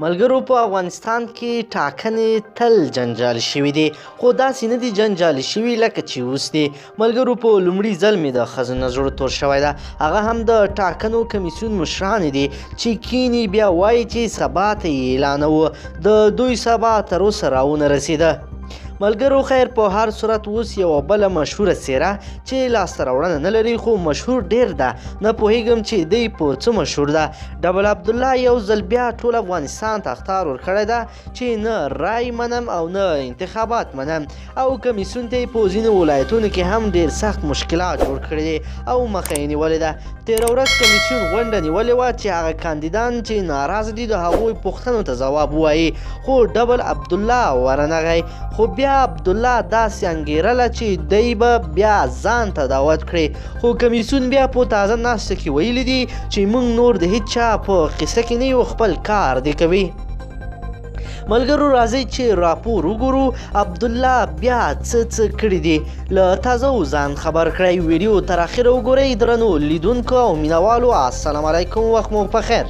ملګرو په افغانستان کې ټاکنې تل جنجال شوي دي، خو داسې نه دي جنجال شوي لکه چې اوس دي. ملګرو په لومړي ځل مې د ښځو نه زړه تور شوی ده، هغه هم د ټاکنو کمیسیون مشران دي چې کینی بیا وایي چې سبا ته یې اعلانوه، د دوی سبا تر اوسه راونه رسېده. ملګرو خیر په هر صورت اوس یوه بله مشهوره څیره چې لاسته راوړنه نه لري خو مشهور ډیر ده، نه پوهیږم چې دی په څه مشهور ده. ډبل عبدالله یو ځل بیا ټول افغانستان ته اخطار ورکړی ده چې نه رای منم او نه انتخابات منم، او کمیسیون ته یې په ځینو ولایتونو کې هم ډیر سخت مشکلات جوړ کړي دي او مخه یې نیولې ده. تېره ورځ کمیسیون غونډه نیولې وه چې هغه کاندیدان چې ناراضه دي د هغوی پوښتنو ته ځواب ووایي، خو ډبل عبدالله ورنغی، خو بیا عبدالله داسې انګیرله چې دی به بیا ځان ته دعوت کړي، خو کمیسیون بیا په تازه ناسته کې ویلي دي چې موږ نور د هیڅ چا په قصه کې نه یو، خپل کار دی کوي. ملګرو راځئ چې راپور وګورو عبدالله بیا څه کړي دي، له تازه ځان خبر کړئ. ویډیو تر اخره وګورئ. درنو لیدونکو او مینوالو السلام علیکم، وخت مو پخیر.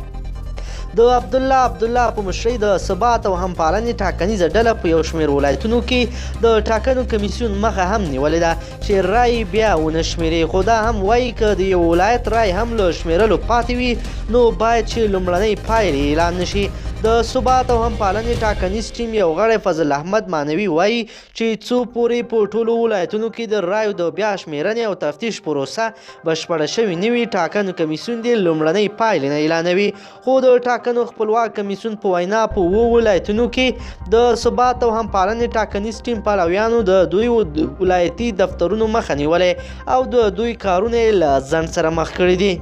د عبدالله په مشرۍ د ثبات او همپالنې ټاکنیزه ډله په یو شمېر ولایتونو کې د ټاکنو کمیسیون مخه هم نیولې ده چې رای بیا ونه شمېري، خو دا هم وایي که د یو ولایت رای هم له شمېرلو پاتې وي نو باید چې لومړنۍ پایلې اعلان نشي. د ثبات او همپالنې ټاکنیز ټیم یو غړی فضل احمد مانوي وایي چې څو پورې په ټولو ولایتونو کې د رایو د بیا شمېرنې او تفتیش پروسه بشپړه شوې نه وي، ټاکنو کمیسیون دې لومړنۍ پایلې نه اعلانوي. خو د ټاکنو خپلواک کمیسیون په وینا په 7 ولایتونو کې د ثبات او همپالنې ټاکنیز ټیم پلویانو د دوی ولایتي دفترونو مخه نیولې او د دوی کارونه یې له ځنډ سره مخ کړي دي.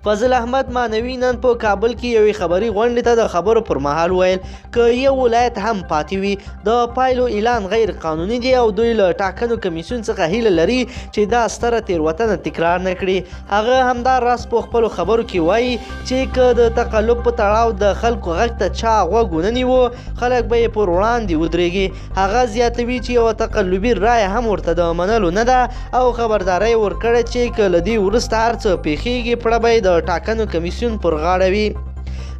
فضل احمد مانوي نن په کابل کې یوې خبري غونډې ته د خبرو پر مهال ویل که یو ولایت هم پاتې وي د پایلو اعلان غیر قانوني دی او دوی له ټاکنو کمیسیون څخه هیله لري چې دا ستره تېروتنه تکرار نه کړي. هغه همدا راز په خپلو خبرو کې وایي چې که د تقلب په تړاو د خلکو غږ ته چا غوږ ونه نیوه خلک به یې پر وړاندې ودرېږي. هغه زیاتوي چې یوه تقلبي رایه هم ورته د منلو نه ده او خبرداری ورکړې چې که له دې وروسته هر څه پیښیږي پړه به د ټاکنو کمیسیون پر غاړه وي.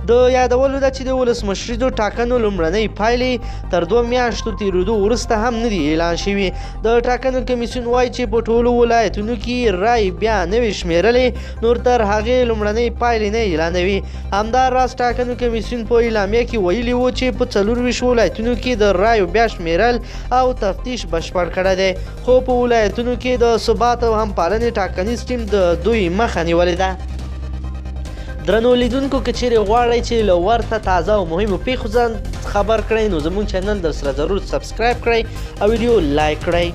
د یادولو ده چې د ولسمشریزو ټاکنو لومړنۍ پایلې تر 2 میاشتو تېرېدو وروسته هم نه دي اعلان شوي. د ټاکنو کمیسیون وایي چې په ټولو ولایتونو کې رای بیا نه وي شمېرلې نور تر هغې لومړنۍ پایلې نه اعلانوي. همدا راز ټاکنو کمیسیون په اعلامیه کې ویلي و چې په 24 ولایتونو کې د رایو بیا شمېرل او تفتیش بشپړ کړی دی، خو په ولایتونو کې د ثبات او همپالنې ټاکنیز ټیم د دوی مخه نیولې ده. درنو لیدونکو که چیرې غواړئ چې له ورته تازه او مهمو پیښو ځان خبر کړئ نو زموږ چینل در سره ضرور سبسکرایب کړئ او ویډیو لایک کړئ.